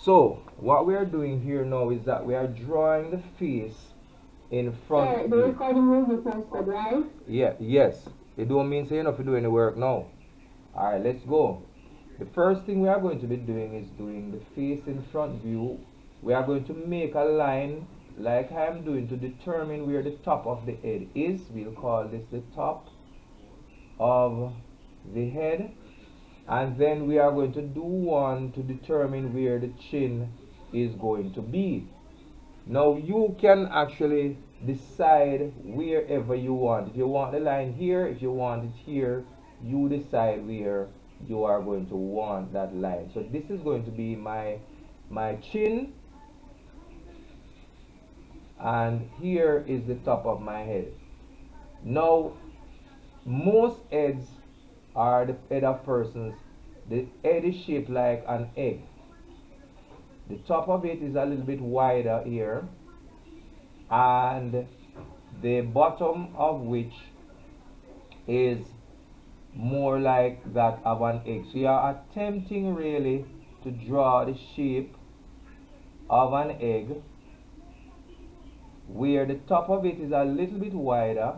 So what we are doing here now is that we are drawing the face in front. Sir, the recording will be posted, right? Yeah, yes. It don't mean say you know if you do any work now. Alright, let's go. The first thing we are going to be doing is doing the face in front view. We are going to make a line like I am doing to determine where the top of the head is. We'll call this the top of the head. And then we are going to do one to determine where the chin is going to be. Now you can actually decide wherever you want. If you want the line here, if you want it here, you decide where you are going to want that line. So this is going to be my chin, and here is the top of my head. Now most heads are the head of persons. The head is shaped like an egg. The top of it is a little bit wider here, and the bottom of which is more like that of an egg. So you are attempting really to draw the shape of an egg where the top of it is a little bit wider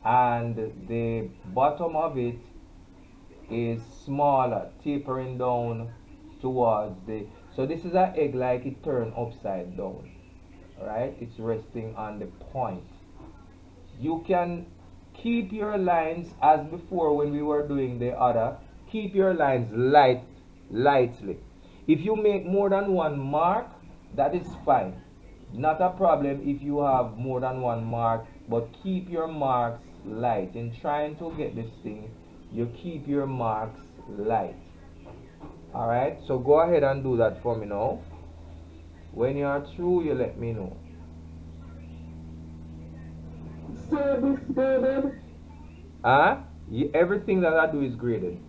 and the bottom of it is smaller, tapering down towards the, so this is an egg like it turned upside down. Right, it's resting on the point. You can keep your lines as before when we were doing the other. Keep your lines lightly. If you make more than one mark, that is fine. Not a problem if you have more than one mark, but keep your marks light. In trying to get this thing, you keep your marks light. Alright, so go ahead and do that for me now. When you are through, you let me know. Sir, this graded. Everything that I do is graded.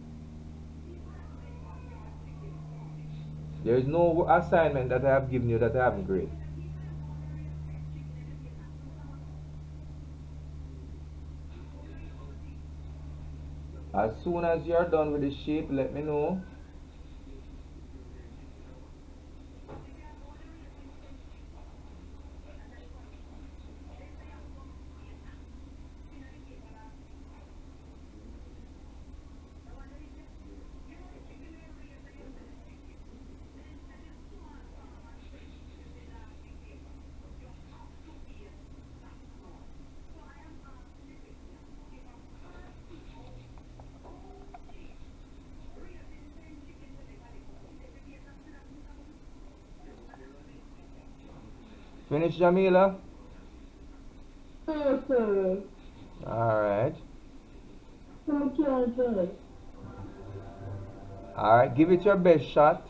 There is no assignment that I have given you that I haven't graded. As soon as you are done with the shape, let me know. Finish, Jamila? Yes, sir. Alright. Thank you, sir. Alright, give it your best shot.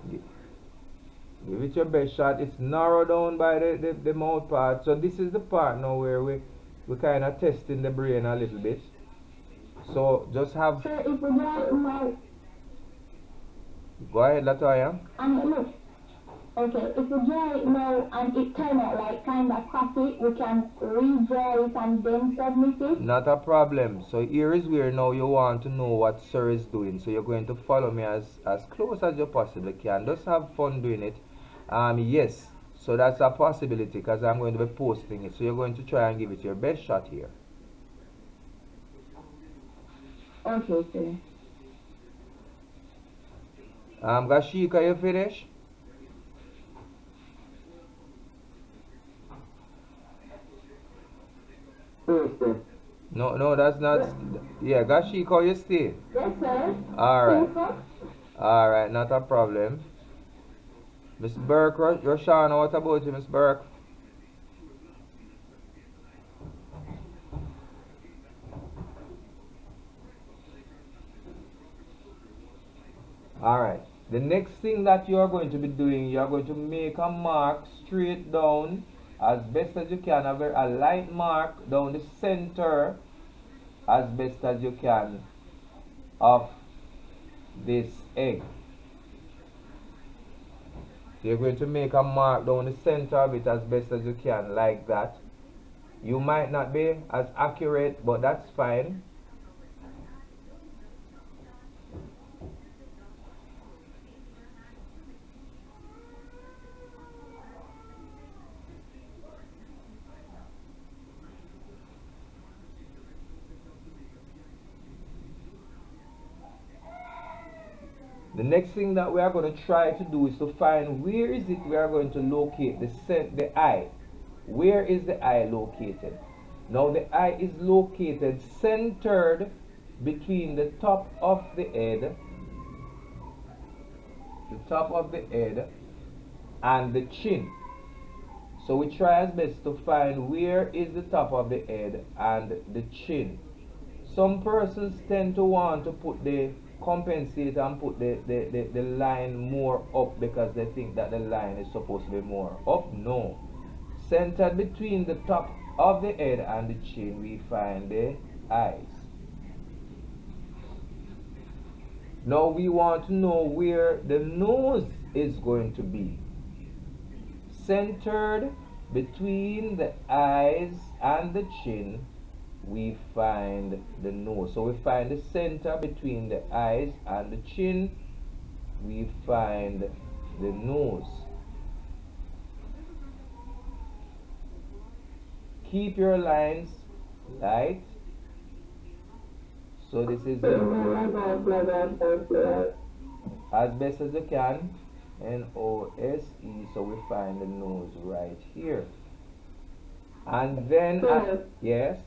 Give it your best shot. It's narrowed down by the mouth part. So this is the part now where we kind of testing the brain a little bit. So just have... Sir, if we draw it now, Go ahead, Latoya. and look, okay, if we draw it now and it turn out like kind of crooked, we can redraw it and then submit it. Not a problem. So here is where now you want to know what sir is doing. So you're going to follow me as close as you possibly can. Just have fun doing it. Yes. So that's a possibility because I'm going to be posting it. So you're going to try and give it your best shot here. Okay, sir. Gashika, you finish? Yes, sir. No, that's not. Yeah, Gashika, you stay. Yes, sir. Alright. Sir? Alright, not a problem. Miss Burke, Roshana, what about you, Miss Burke? Alright. The next thing that you are going to be doing, you are going to make a mark straight down as best as you can, a light mark down the center as best as you can of this egg. You're going to make a mark down the center of it as best as you can, like that. You might not be as accurate, but that's fine. The next thing that we are going to try to do is to find where is it we are going to locate the eye. Where is the eye located? Now the eye is located centered between the top of the head, and the chin. So we try as best to find where is the top of the head and the chin. Some persons tend to want to compensate and put the line more up because they think that the line is supposed to be more up. No. Centered between the top of the head and the chin, we find the eyes. Now we want to know where the nose is going to be. Centered between the eyes and the chin, we find the nose. So we find the center between the eyes and the chin, we find the nose. Keep your lines light. So this is as best as you can. N-O-S-E. So we find the nose right here. And then, yes?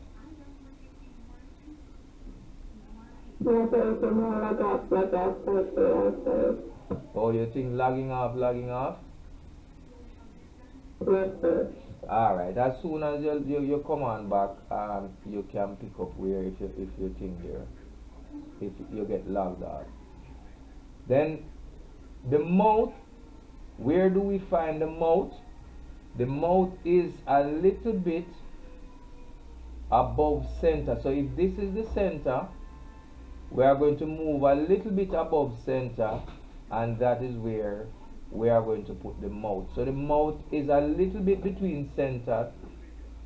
Oh, you think logging off? Yes, sir. Alright, as soon as you come on back, you can pick up where if you think if you get logged off. Then the mouth, where do we find the mouth? The mouth is a little bit above center. So if this is the center, we are going to move a little bit above center, and that is where we are going to put the mouth. So the mouth is a little bit between center,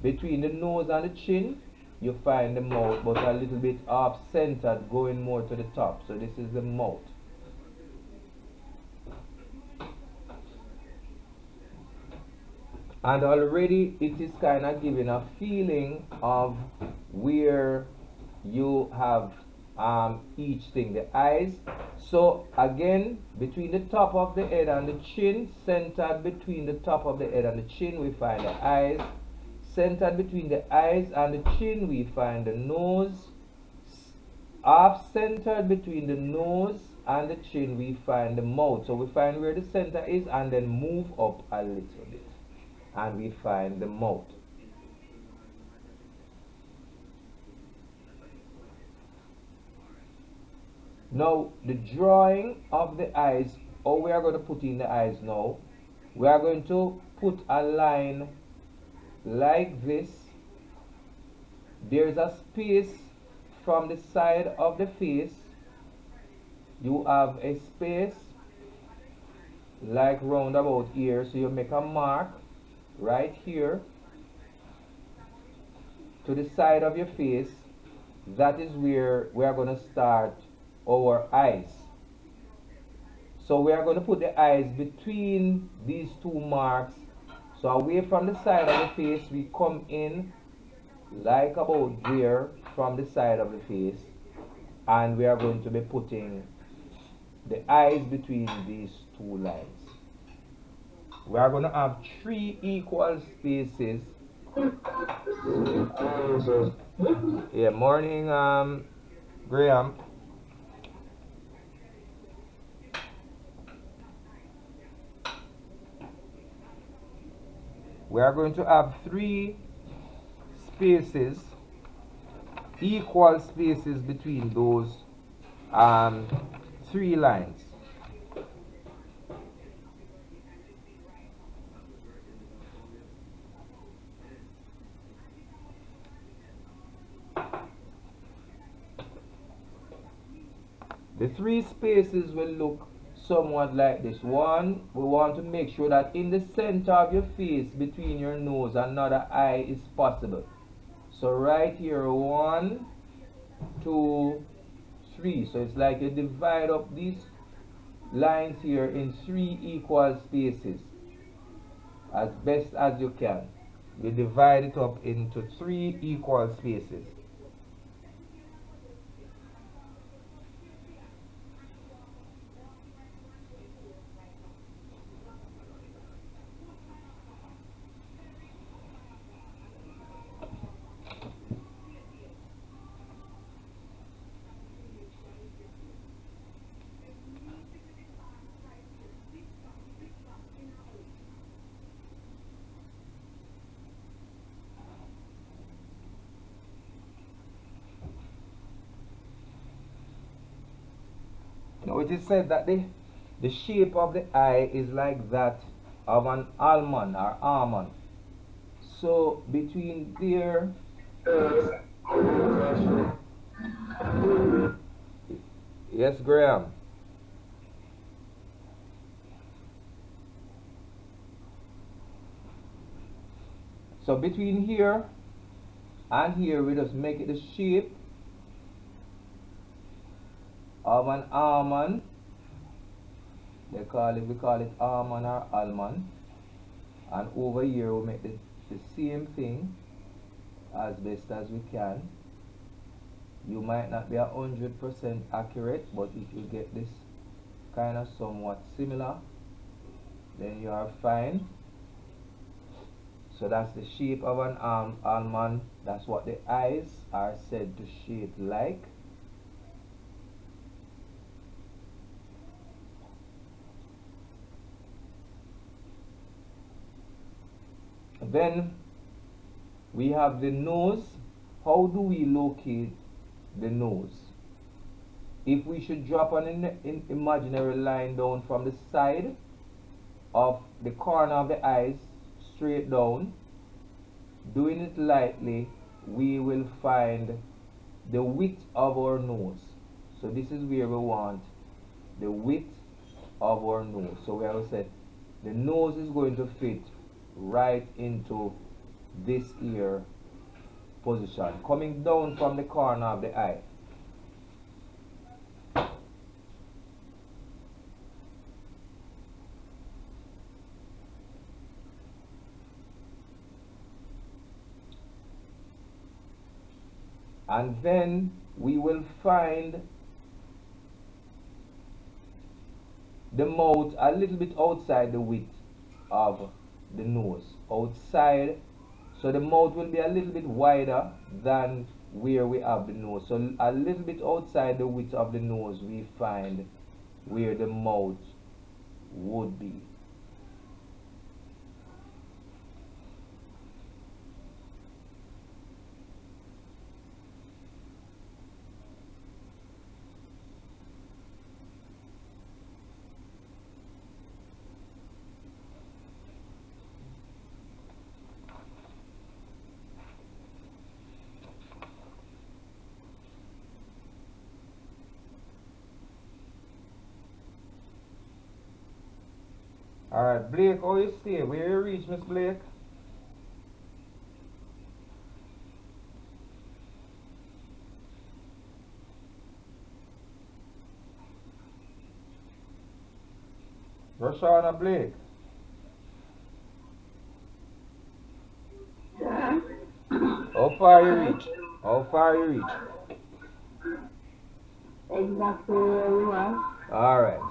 between the nose and the chin. You find the mouth, but a little bit off centered, going more to the top. So this is the mouth. And already it is kind of giving a feeling of where you have each thing. The eyes, so again, between the top of the head and the chin, centered between the top of the head and the chin, we find the eyes. Centered between the eyes and the chin, we find the nose. Off centered between the nose and the chin, we find the mouth. So we find where the center is and then move up a little bit, and we find the mouth. Now the drawing of the eyes, or we are going to put in the eyes now. We are going to put a line like this. There's a space from the side of the face. You have a space like round about here, so you make a mark right here to the side of your face. That is where we are going to start our eyes. So we are going to put the eyes between these two marks. So away from the side of the face, we come in like about there from the side of the face, and we are going to be putting the eyes between these two lines. We are going to have 3 equal spaces. Yeah, morning, Graham. We are going to have 3 spaces, equal spaces between those 3 lines. The 3 spaces will look somewhat like this. One, we want to make sure that in the center of your face, between your nose and another eye, is possible. So right here, 1, 2, 3. So it's like you divide up these lines here in 3 equal spaces as best as you can. You divide it up into 3 equal spaces. Now it is said that the shape of the eye is like that of an almond or almond. So between there, yes, Graham. So between here and here, we just make it the shape of an almond. We call it almond or almond. And over here, we make the same thing as best as we can. You might not be 100% accurate, but if you get this kind of somewhat similar, then you are fine. So that's the shape of an almond. That's what the eyes are said to shape like. Then we have the nose. How do we locate the nose? If we should drop an imaginary line down from the side of the corner of the eyes straight down, doing it lightly, we will find the width of our nose. So this is where we want the width of our nose. So we have said the nose is going to fit right into this ear position, coming down from the corner of the eye. And then we will find the mouth a little bit outside the width of the nose, outside. So the mouth will be a little bit wider than where we have the nose. So a little bit outside the width of the nose, we find where the mouth would be. Alright, Blake, how you stay? Where you reach, Miss Blake? Roshana Blake. Yeah. How far you reach? How far you reach? Exactly where you are. Alright.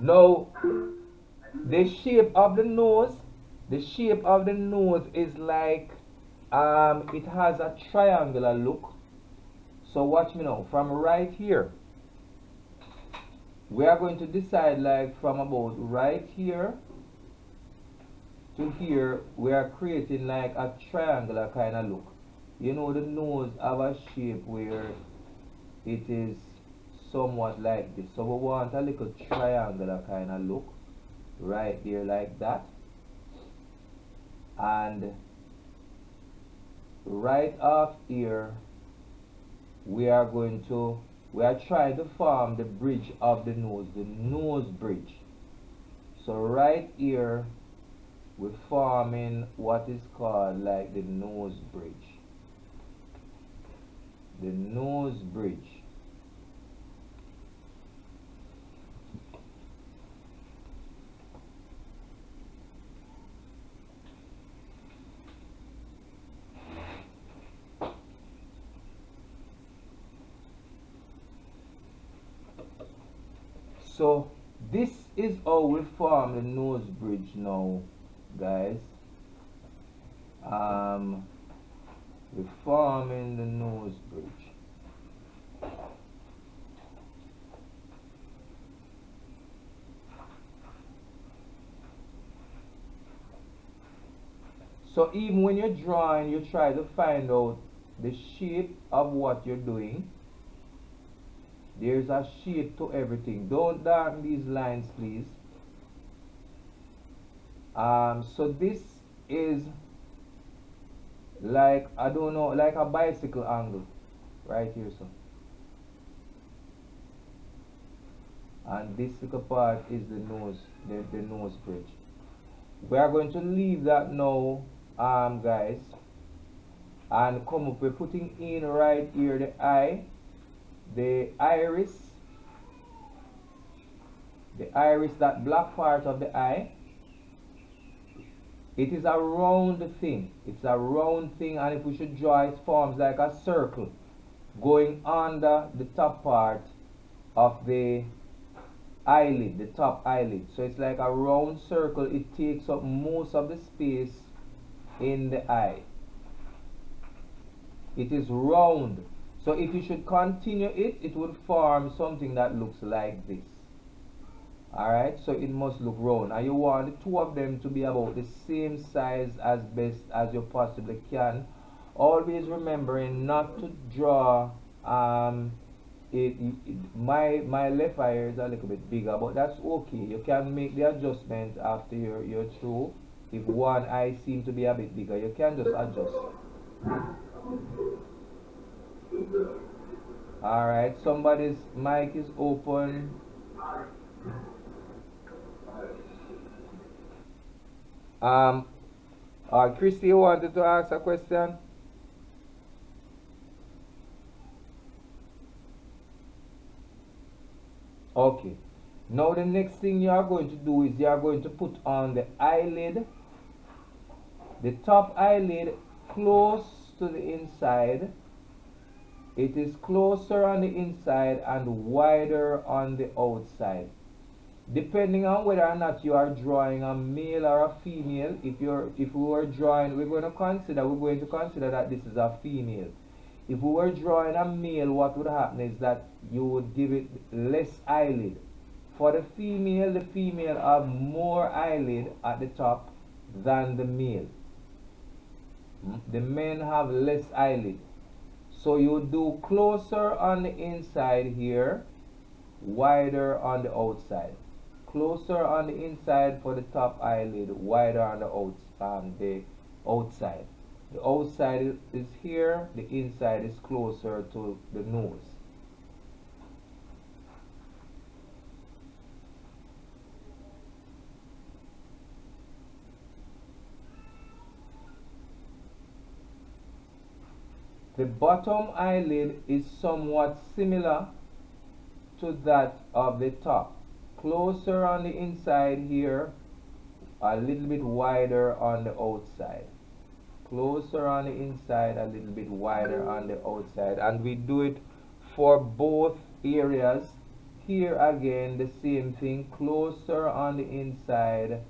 Now, the shape of the nose is like, it has a triangular look. So watch me now. From right here, we are going to decide, like from about right here to here, we are creating like a triangular kind of look. You know, the nose have a shape where it is somewhat like this. So we want a little triangular kind of look right here like that. And right off here, we are trying to form the bridge of the nose bridge. So right here, we're forming what is called like the nose bridge. The nose bridge. So this is how we form the nose bridge now, guys. We're forming the nose bridge. So even when you're drawing, you try to find out the shape of what you're doing, There's a shape to everything. Don't darken these lines, please. So this is like, I don't know, like a bicycle angle right here, so. And this little part is the nose, the nose bridge. We are going to leave that now, guys, and come up. We're putting in right here the eye, the iris, that black part of the eye. It is a round thing. It's a round thing, and if we should draw, it forms like a circle going under the top part of the eyelid, the top eyelid. So it's like a round circle. It takes up most of the space in the eye. It is round. So if you should continue it, it would form something that looks like this. Alright, so it must look round, and you want the two of them to be about the same size as best as you possibly can. Always remembering not to draw my left eye is a little bit bigger, but that's okay. You can make the adjustment after you're through. If one eye seems to be a bit bigger, you can just adjust. Alright, somebody's mic is open. Christy, you wanted to ask a question? Okay. Now the next thing you are going to do is you are going to put on the eyelid, the top eyelid close to the inside. It is closer on the inside and wider on the outside. Depending on whether or not you are drawing a male or a female, if we were drawing, we're going to consider that this is a female. If we were drawing a male, what would happen is that you would give it less eyelid. For the female have more eyelid at the top than the male. The men have less eyelid. So you do closer on the inside here, wider on the outside. Closer on the inside for the top eyelid, wider on the outside. The outside is here, the inside is closer to the nose. The bottom eyelid is somewhat similar to that of the top. Closer on the inside here, a little bit wider on the outside. Closer on the inside, a little bit wider on the outside. And we do it for both areas. Here again, the same thing. Closer on the inside,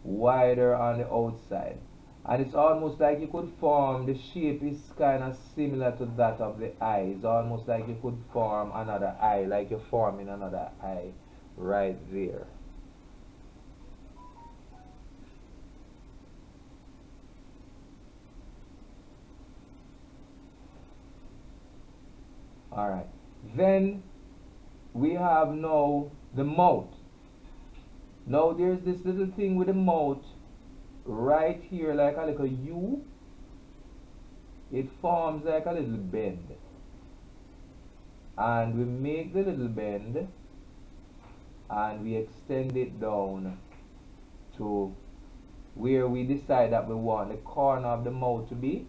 wider on the outside. And it's almost like you could form, the shape is kind of similar to that of the eye. It's almost like you could form another eye, like you're forming another eye right there. Alright, then we have now the mouth. Now there's this little thing with the mouth right here, like a little U. It forms like a little bend, and we make the little bend and we extend it down to where we decide that we want the corner of the mouth to be.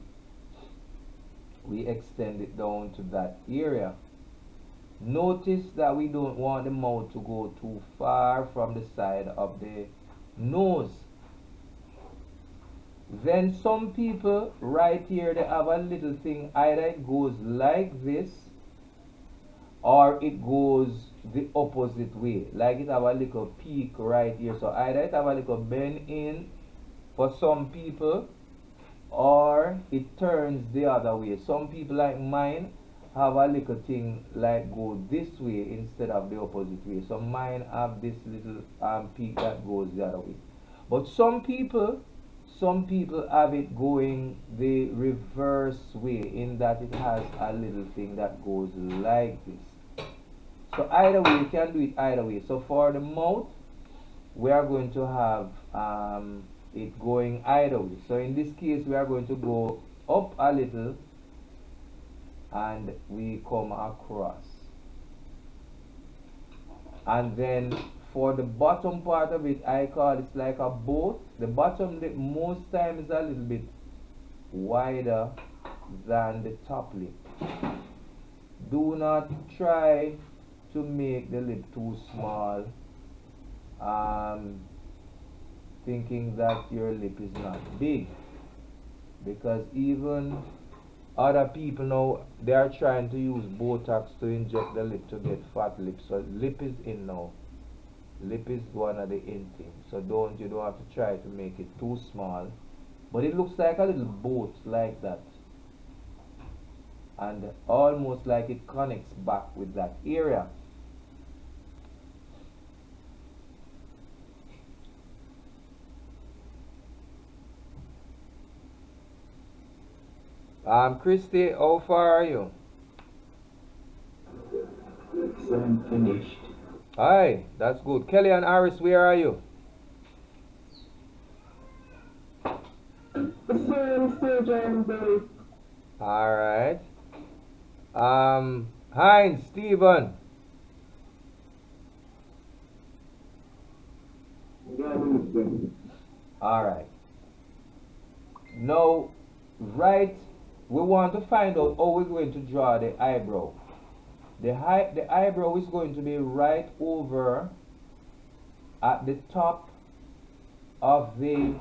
We extend it down to that area. Notice that we don't want the mouth to go too far from the side of the nose. Then some people right here, they have a little thing, either it goes like this or it goes the opposite way, like it have a little peak right here. So either it have a little bend in for some people, or it turns the other way. Some people like mine have a little thing like go this way instead of the opposite way. So mine have this little peak that goes the other way. But some people have it going the reverse way, in that it has a little thing that goes like this. So either way, you can do it either way. So for the mouth, we are going to have it going either way. So in this case, we are going to go up a little and we come across. And then for the bottom part of it, I call it like a boat. The bottom lip most times is a little bit wider than the top lip. Do not try to make the lip too small, thinking that your lip is not big, because even other people now, they are trying to use Botox to inject the lip to get fat lips. So lip is in now. Lip is one of the in things. So you don't have to try to make it too small. But it looks like a little boat like that. And almost like it connects back with that area. Christy, how far are you? So I'm finished. Hi, that's good. Kelly and Aris, where are you? Alright. Heinz, Stephen. Alright. Now, we want to find out how we're going to draw the eyebrow. The eyebrow is going to be right over at the top of the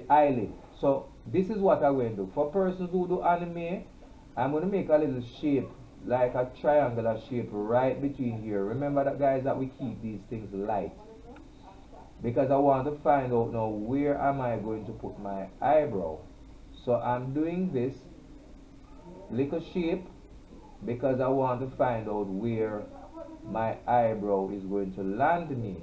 eyelid. So this is what I'm going to do. For persons who do anime, I'm going to make a little shape, like a triangular shape right between here. Remember that, guys, that we keep these things light, because I want to find out now where am I going to put my eyebrow. So I'm doing this little shape because I want to find out where my eyebrow is going to land me.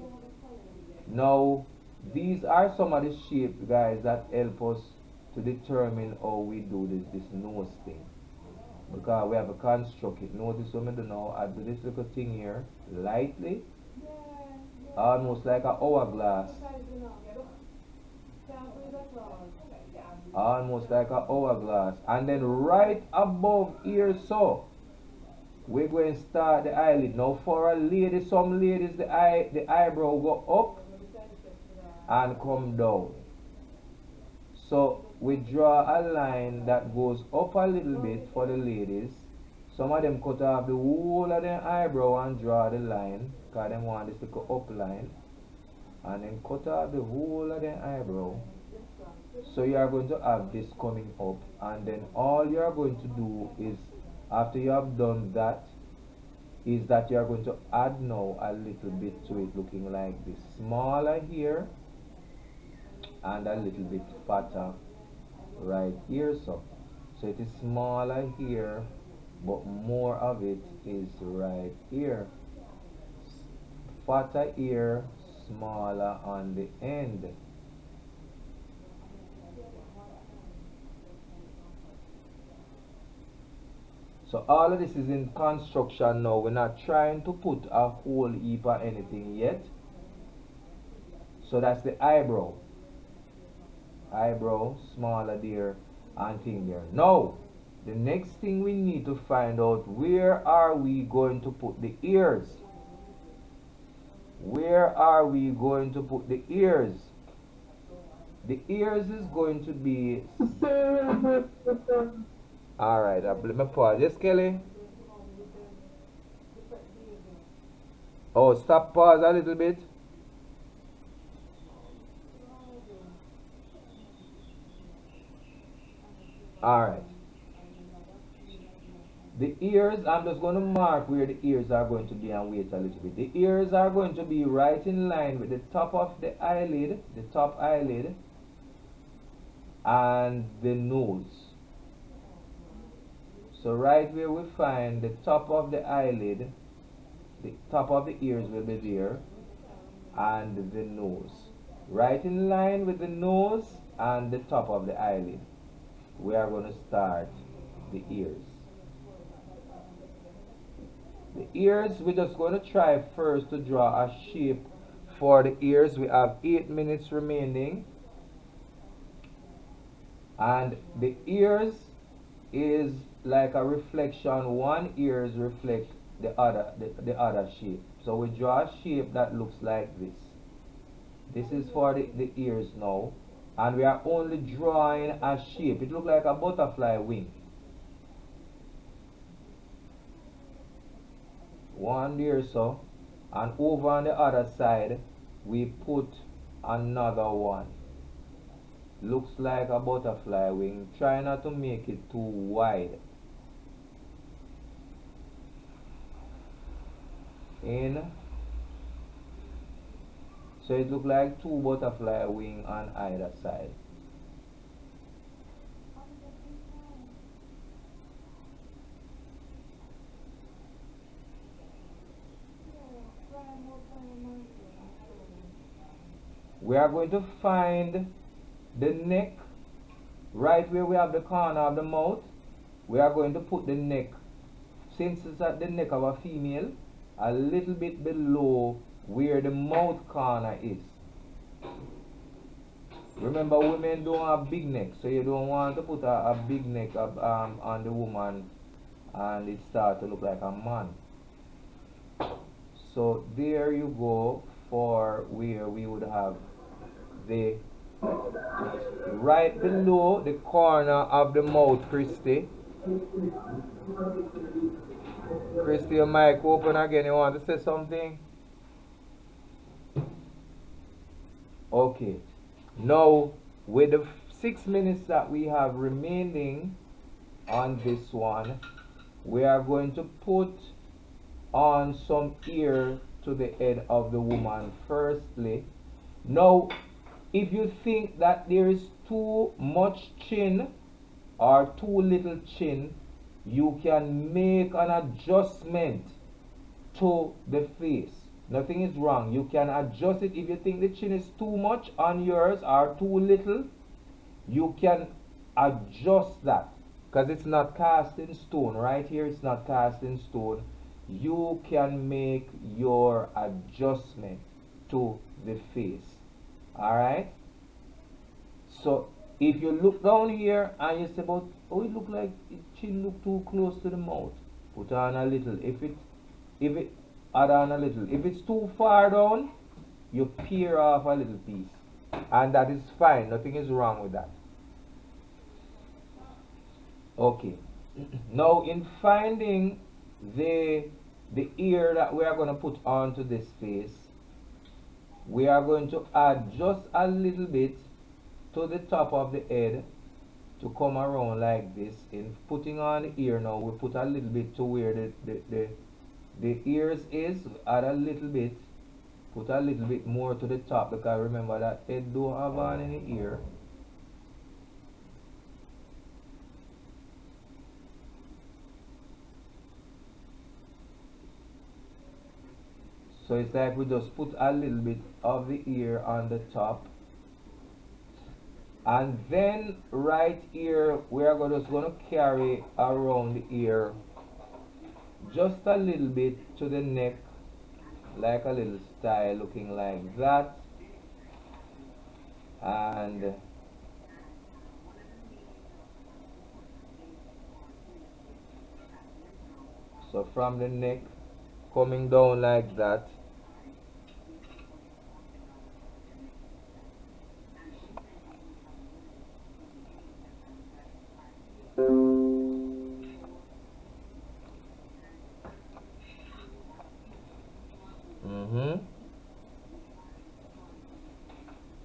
Now, these are some of the shapes, guys, that help us to determine how we do this nose thing, because we have to construct it. Notice what I do now. I do this little thing here lightly, almost like an hourglass, and then right above here, so we're going to start the eyelid. Now for a lady, some ladies, the eyebrow go up and come down. So we draw a line that goes up a little bit for the ladies. Some of them cut off the whole of their eyebrow and draw the line, because they want this to go up line, and then cut off the whole of their eyebrow. So you are going to have this coming up, and then all you are going to do is, after you have done that, is that you are going to add now a little bit to it, looking like this. Smaller here and a little bit fatter right here. So it is smaller here, but more of it is right here. Fatter here, smaller on the end. So all of this is in construction now. We're not trying to put a whole heap or anything yet. So that's the eyebrow. Eyebrow, smaller there and thing there. Now, the next thing we need to find out, where are we going to put the ears? Where are we going to put the ears? The ears is going to be... Alright, let me pause. Yes, Kelly? Oh, stop, pause a little bit. Alright. The ears, I'm just going to mark where the ears are going to be and wait a little bit. The ears are going to be right in line with the top of the eyelid, the top eyelid, and the nose. So right where we find the top of the eyelid, the top of the ears will be there, and the nose. Right in line with the nose and the top of the eyelid, we are going to start the ears. ears, we're just going to try first to draw a shape for the ears. We have 8 minutes remaining, and the ears is like a reflection. One ears reflect the other shape. So we draw a shape that looks like this. This is for the ears now, and we are only drawing a shape. It looks like a butterfly wing. One there, so, and over on the other side we put another one. Looks like a butterfly wing. Try not to make it too wide. In. So it looks like two butterfly wing on either side. We are going to find the neck right where we have the corner of the mouth. We are going to put the neck, since it's at the neck of a female, a little bit below where the mouth corner is. Remember, women don't have big neck, so you don't want to put a big neck on the woman and it start to look like a man. So there you go for where we would have the right below the corner of the mouth. Christy, your mic open again. You want to say something? Okay. Now, with the 6 minutes that we have remaining on this one, we are going to put on some ear to the head of the woman firstly. Now, if you think that there is too much chin or too little chin, you can make an adjustment to the face. Nothing is wrong. You can adjust it. If you think the chin is too much on yours or too little, you can adjust that, because it's not cast in stone. Right here it's not cast in stone. You can make your adjustment to the face. Alright, so if you look down here and you say, but oh, it look like it chin look too close to the mouth, put on a little. If it add on a little. If it's too far down, you peel off a little piece, and that is fine. Nothing is wrong with that. Okay. Now, in finding the ear that we are going to put onto this face, we are going to add just a little bit to the top of the head to come around like this. In putting on the ear now, we put a little bit to where the ears is. Add a little bit, put a little bit more to the top, because remember that head don't have on any ear. So it's like we just put a little bit of the ear on the top, and then right here we are just going to carry around the ear just a little bit to the neck, like a little style looking like that. And so from the neck coming down like that.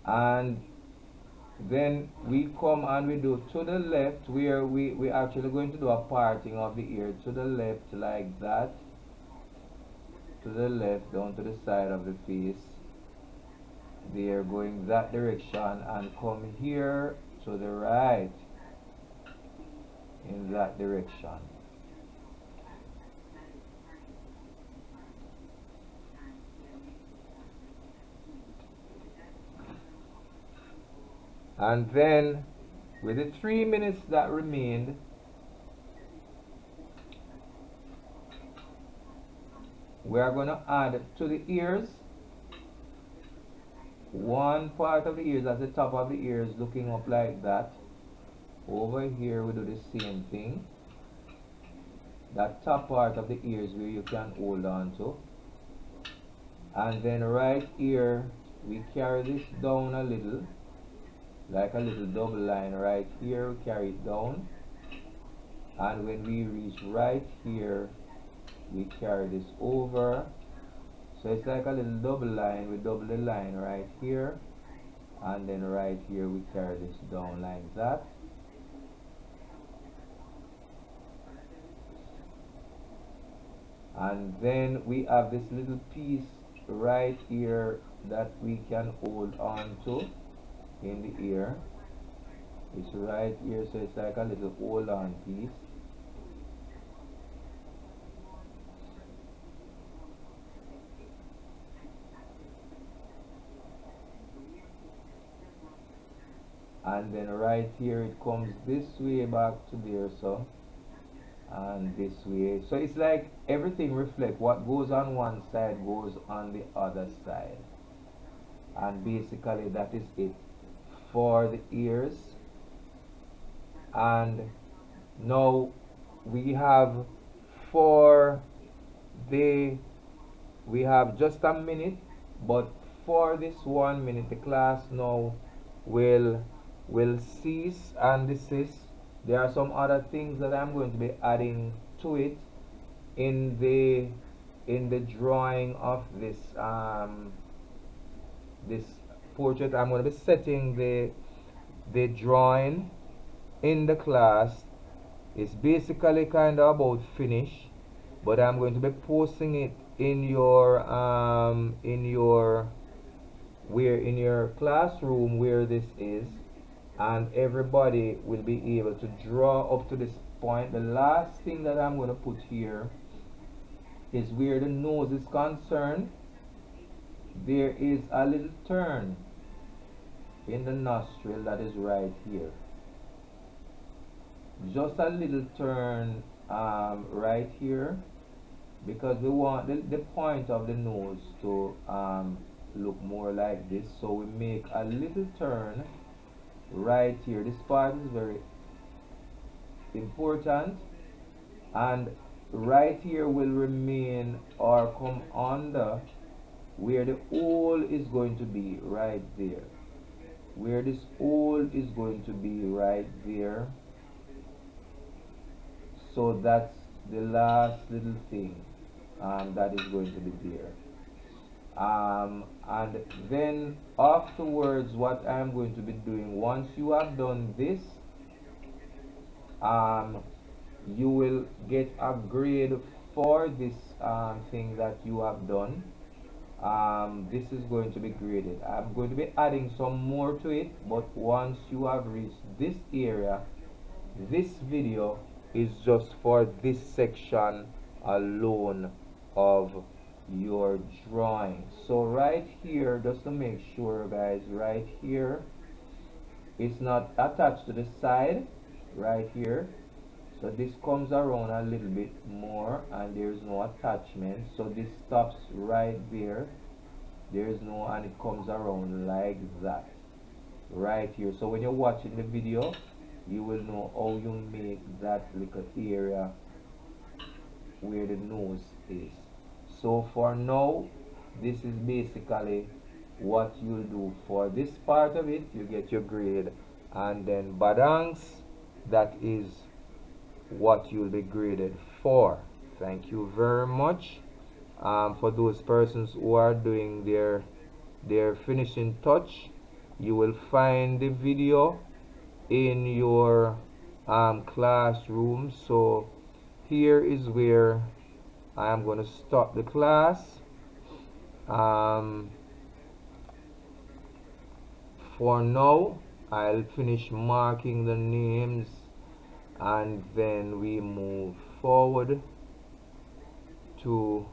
And then we come and we do to the left, where we actually going to do a parting of the ear to the left like that, to the left down to the side of the face. They are going that direction, and come here to the right in that direction. And then with the 3 minutes that remained, we are going to add to the ears. One part of the ears at the top of the ears looking up like that. Over here we do the same thing. That top part of the ears where you can hold on to. And then right here we carry this down a little, like a little double line right here. We carry it down, and when we reach right here we carry this over. So it's like a little double line. We double the line right here, and then right here we carry this down like that. And then we have this little piece right here that we can hold on to in the ear. It's right here, so it's like a little hold on piece. And then right here it comes this way back to there, so, and this way. So it's like everything reflects what goes on one side goes on the other side. And basically that is it for the ears. And now we have we have just a minute, but for this 1 minute the class now will cease and desist. There are some other things that I'm going to be adding to it in the drawing of this this portrait. I'm going to be setting the drawing in the class. It's basically kind of about finish, but I'm going to be posting it in your classroom where this is, and everybody will be able to draw up to this point. The last thing that I'm going to put here is where the nose is concerned. There is a little turn in the nostril that is right here. Just a little turn right here, because we want the point of the nose to look more like this. So we make a little turn right here. This part is very important, and right here will remain or come under where the hole is going to be right there. Where this hole is going to be right there. So that's the last little thing that is going to be there. And then afterwards, what I'm going to be doing, once you have done this, you will get a grade for this thing that you have done. This is going to be graded. I'm going to be adding some more to it, but once you have reached this area, this video is just for this section alone of your drawing. So right here, just to make sure guys, right here it's not attached to the side right here, so this comes around a little bit more and there's no attachment, so this stops right there. There's no, and it comes around like that right here. So when you're watching the video, you will know how you make that little area where the nose is. So for now, this is basically what you'll do for this part of it. You get your grade, and then badangs, that is what you'll be graded for. Thank you very much. For those persons who are doing their finishing touch, you will find the video in your classroom. So here is where I am going to stop the class. For now, I'll finish marking the names and then we move forward to